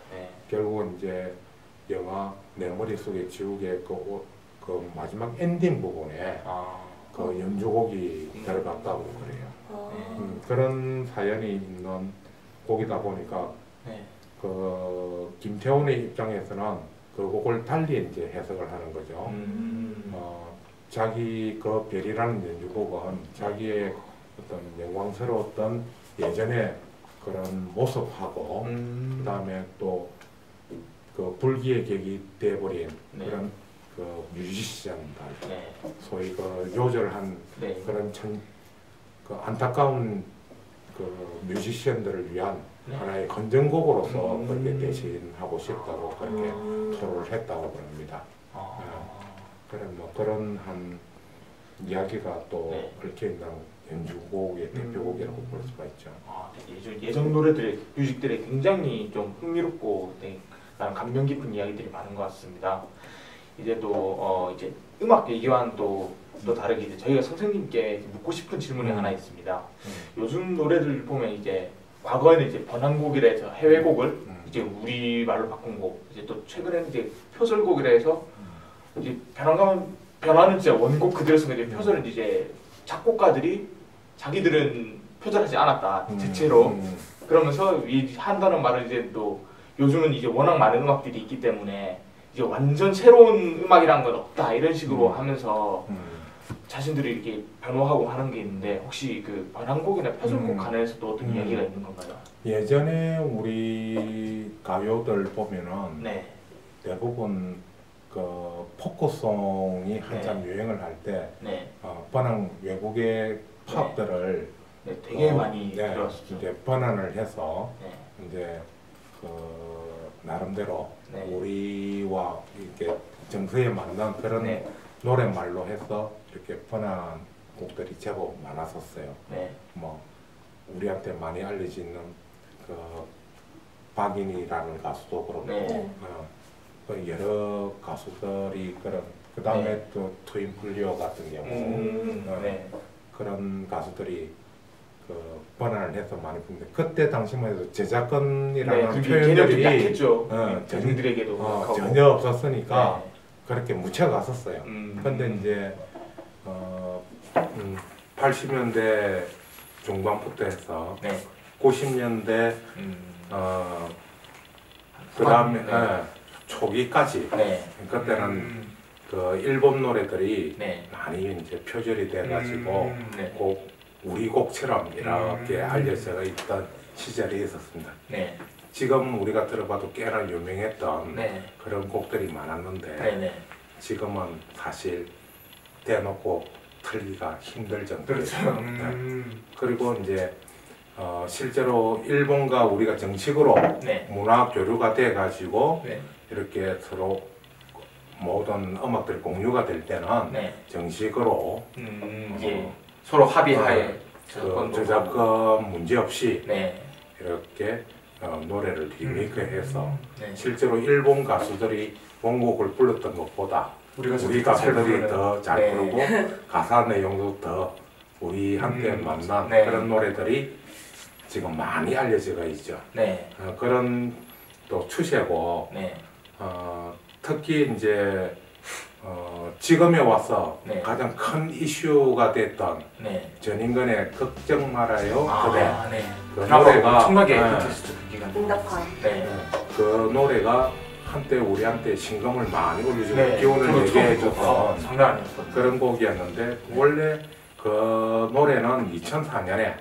결국은 이제 영화 내 머릿속에 지우개 그 마지막 엔딩 부분에 그 연주곡이 들어갔다고 그래요. 그런 사연이 있는 곡이다 보니까 그 김태훈의 입장에서는 그 곡을 달리 이제 해석을 하는 거죠. 자기 그 별이라는 연주곡은 자기의 어떤 영광스러웠던 예전의 그런 모습하고 그 다음에 또 그 불기의 객이 돼버린 그런 그 뮤지션들 소위 그 요절한 그런 그 안타까운 그 뮤지션들을 위한 하나의 건전곡으로서 그렇게 대신하고 싶다고 그렇게 토로를 했다고 그럽니다. 그런 뭐 그런 한 이야기가 또 얽혀 있는 연주곡의 대표곡이라고 볼 수가 있죠. 예전 노래들의 뮤직들이 굉장히 좀 흥미롭고 나는 감명 깊은 이야기들이 많은 것 같습니다. 이제 또 이제 음악 얘기와는 또 다르게 이제 저희가 선생님께 묻고 싶은 질문이 하나 있습니다. 요즘 노래들 보면 이제 과거에는 이제 번안곡이라 해서 해외곡을 이제 우리말로 바꾼 곡, 이제 또 최근에는 이제 표절곡이라 해서 이제 변화는 진짜 원곡 그대로 쓴 건데 표절은 이제 작곡가들이 자기들은 표절하지 않았다 대체로 그러면서 이 한다는 말을 이제 또 요즘은 이제 워낙 많은 음악들이 있기 때문에 이제 완전 새로운 음악이란 건 없다 이런 식으로 하면서 자신들이 이렇게 변호하고 하는 게 있는데 혹시 그 번안곡이나 표절곡 관련해서도 어떤 이야기가 있는 건가요? 예전에 우리 가요들 보면은 네. 대부분 그 포크송이 한참 유행을 할 때 번안 외국의 팝들을 되게 많이 들었었죠. 이제 번안을 해서 이제 그 나름대로 우리와 이렇게 정서에 맞는 그런 노랫말로 해서 이렇게 번안 곡들이 제법 많았었어요. 뭐 우리한테 많이 알려지는 그 박인이라는 가수도 그렇고 그 여러 가수들이 그 다음에 또 트윈플리오 같은 경우 그런 가수들이 그 번안을 해서 많이 부르는데 그때 당시만 해도 저작권이라는 표현들이 약했죠. 대중들에게도 전혀 없었으니까 그렇게 묻혀갔었어요. 근데 이제 80년대 중반부터 해서 90년대 그 다음에 초기까지 그때는 그 일본 노래들이 많이 이제 표절이 돼가지고 꼭 우리 곡처럼 이렇게 알려져 있던 시절이 있었습니다. 지금 우리가 들어봐도 꽤나 유명했던 그런 곡들이 많았는데 지금은 사실 대놓고 틀기가 힘들 정도예요. 그렇죠. 그리고 이제 실제로 일본과 우리가 정식으로 문화 교류가 돼가지고 이렇게 서로 모든 음악들이 공유가 될 때는 정식으로 서로 합의하에 그 저작권 문제 없이 이렇게 노래를 리메이크해서 실제로 일본 가수들이 원곡을 불렀던 것보다 우리 가수들이 더 잘 부르고 가사 내용도 더 우리한테 맞는 그런 노래들이 지금 많이 알려져 있죠. 그런 또 추세고 특히 이제 지금에 와서 가장 큰 이슈가 됐던 전인권의 걱정 말아요 그대 그 노래가 엄청나게 응답한 그 노래가 한때 우리한테 신경을 많이 올려주고 기운을 내게 해줬던 그런 곡이었는데 원래 그 노래는 2004년에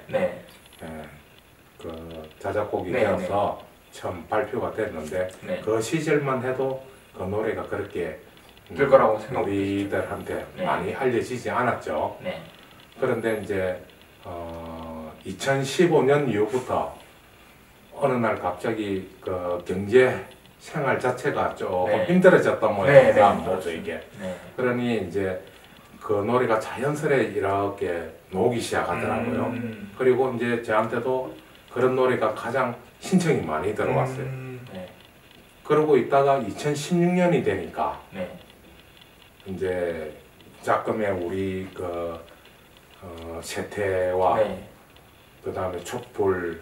그 자작곡이 되어서 처음 발표가 됐는데 그 시절만 해도 그 노래가 그렇게 될 거라고 우리들한테 많이 알려지지 않았죠. 그런데 이제 2015년 이후부터 어느 날 갑자기 그 경제 생활 자체가 조금 힘들어졌던 모양입니다. 모두에게. 그러니 이제 그 노래가 자연스레 이렇게 나오기 시작하더라고요. 그리고 이제 저한테도 그런 노래가 가장 신청이 많이 들어왔어요. 그러고 있다가 2016년이 되니까 이제 작금의 우리 그 세태와 그 다음에 촛불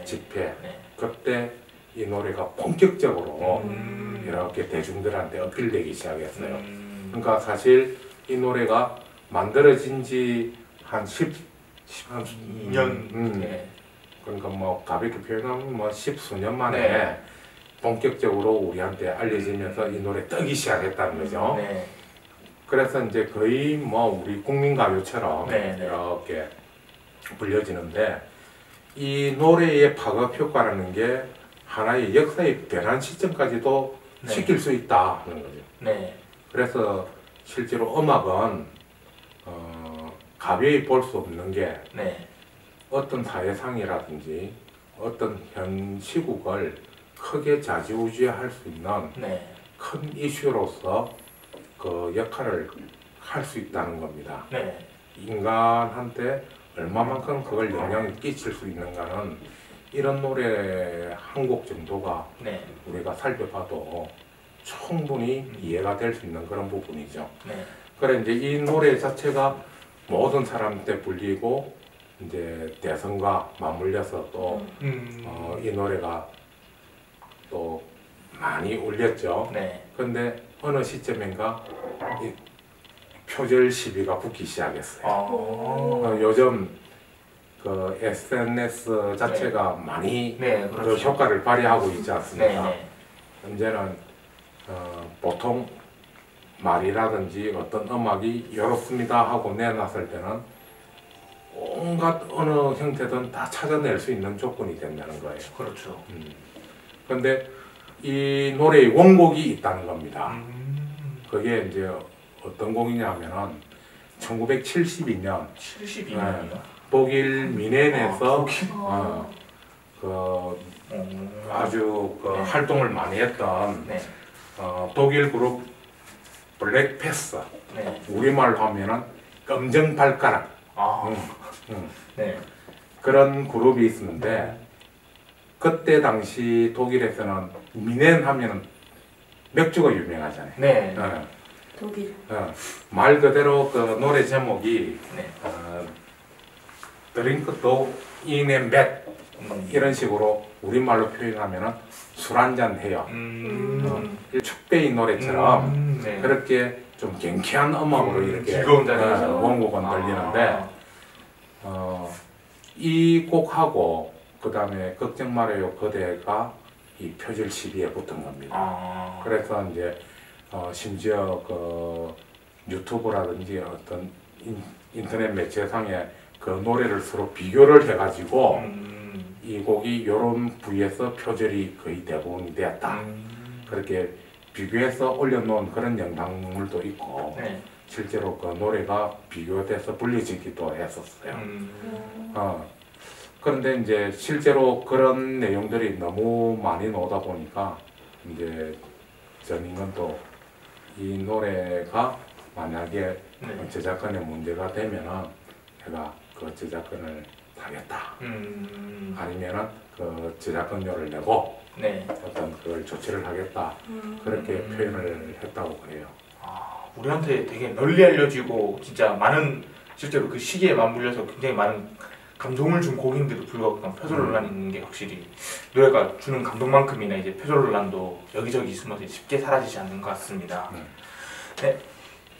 집회 그때 이 노래가 본격적으로 이렇게 대중들한테 어필되기 시작했어요. 그러니까 사실 이 노래가 만들어진 지 한 12년 그러니까 뭐 가볍게 표현하면 뭐 10수년 만에 본격적으로 우리한테 알려지면서 이 노래 뜨기 시작했다는 거죠. 그래서 이제 거의 뭐 우리 국민가요처럼 이렇게 불려지는데 이 노래의 파급 효과라는 게 하나의 역사의 변환 시점까지도 시킬 수 있다는 거죠. 그래서 실제로 음악은 가벼이 볼 수 없는 게 어떤 사회상이라든지 어떤 현 시국을 크게 좌지우지할 수 있는 큰 이슈로서 그 역할을 할 수 있다는 겁니다. 인간한테 얼마만큼 그걸 영향을 끼칠 수 있는가는 이런 노래 한 곡 정도가 우리가 살펴봐도 충분히 이해가 될 수 있는 그런 부분이죠. 그래 이제 이 노래 자체가 모든 사람한테 불리고 이제 대선과 맞물려서 또 이 노래가 또 많이 울렸죠. 그런데 어느 시점인가 이 표절 시비가 붙기 시작했어요. 요즘 그 SNS 자체가 많이 그렇죠. 그 효과를 발휘하고 있지 않습니까? 네. 현재는 보통 말이라든지 어떤 음악이 이렇습니다 하고 내놨을 때는 온갖 어느 형태든 다 찾아낼 수 있는 조건이 된다는 거예요. 그렇죠. 그런데 이 노래의 원곡이 있다는 겁니다. 그게 이제 어떤 곡이냐면은 1972년 72년이요? 독일 미넨에서 아주 활동을 많이 했던 독일 그룹 블랙패스, 우리말로 하면은 검정발가락 그런 그룹이 있었는데, 그때 당시 독일에서는 미넨 하면은 맥주가 유명하잖아요. 독일. 말 그대로 그 노래 제목이 드링크 도 인앤 벳 이런 식으로 우리말로 표현하면은 술 한잔 해요. 축배의 노래처럼 그렇게 좀 경쾌한 음악으로 이렇게 즐거운 자리에서 원곡은 들리는데 이 곡하고 그 다음에 걱정 말아요 그대가 이 표절 시비에 붙은 겁니다. 그래서 이제 심지어 그 유튜브라든지 어떤 인터넷 매체상에 그 노래를 서로 비교를 해가지고 이 곡이 이런 부위에서 표절이 거의 대부분이 되었다. 그렇게 비교해서 올려놓은 그런 영상물도 있고 실제로 그 노래가 비교돼서 불려지기도 했었어요. 그런데 이제 실제로 그런 내용들이 너무 많이 나오다 보니까 이제 저는 또 이 노래가 만약에 저작권에 문제가 되면은 제가 그 저작권을 사겠다. 아니면은 그 저작권료를 내고 어떤 그걸 조치를 하겠다. 그렇게 표현을 했다고 그래요. 우리한테 되게 널리 알려지고 진짜 많은 실제로 그 시기에 맞물려서 굉장히 많은 감동을 준 곡인데도 불구하고 표절 논란이 있는 게 확실히 노래가 주는 감동만큼이나 이제 표절 논란도 여기저기 숨어서 쉽게 사라지지 않는 것 같습니다. 네,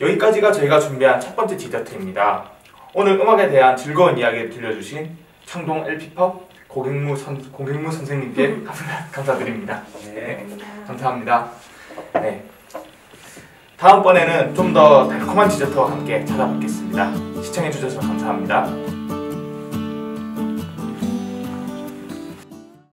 여기까지가 저희가 준비한 첫 번째 디저트입니다. 오늘 음악에 대한 즐거운 이야기를 들려주신 창동 LP팝 고객무 선생님께 감사드립니다. 네, 감사합니다. 네, 다음번에는 좀 더 달콤한 디저트와 함께 찾아뵙겠습니다. 시청해주셔서 감사합니다.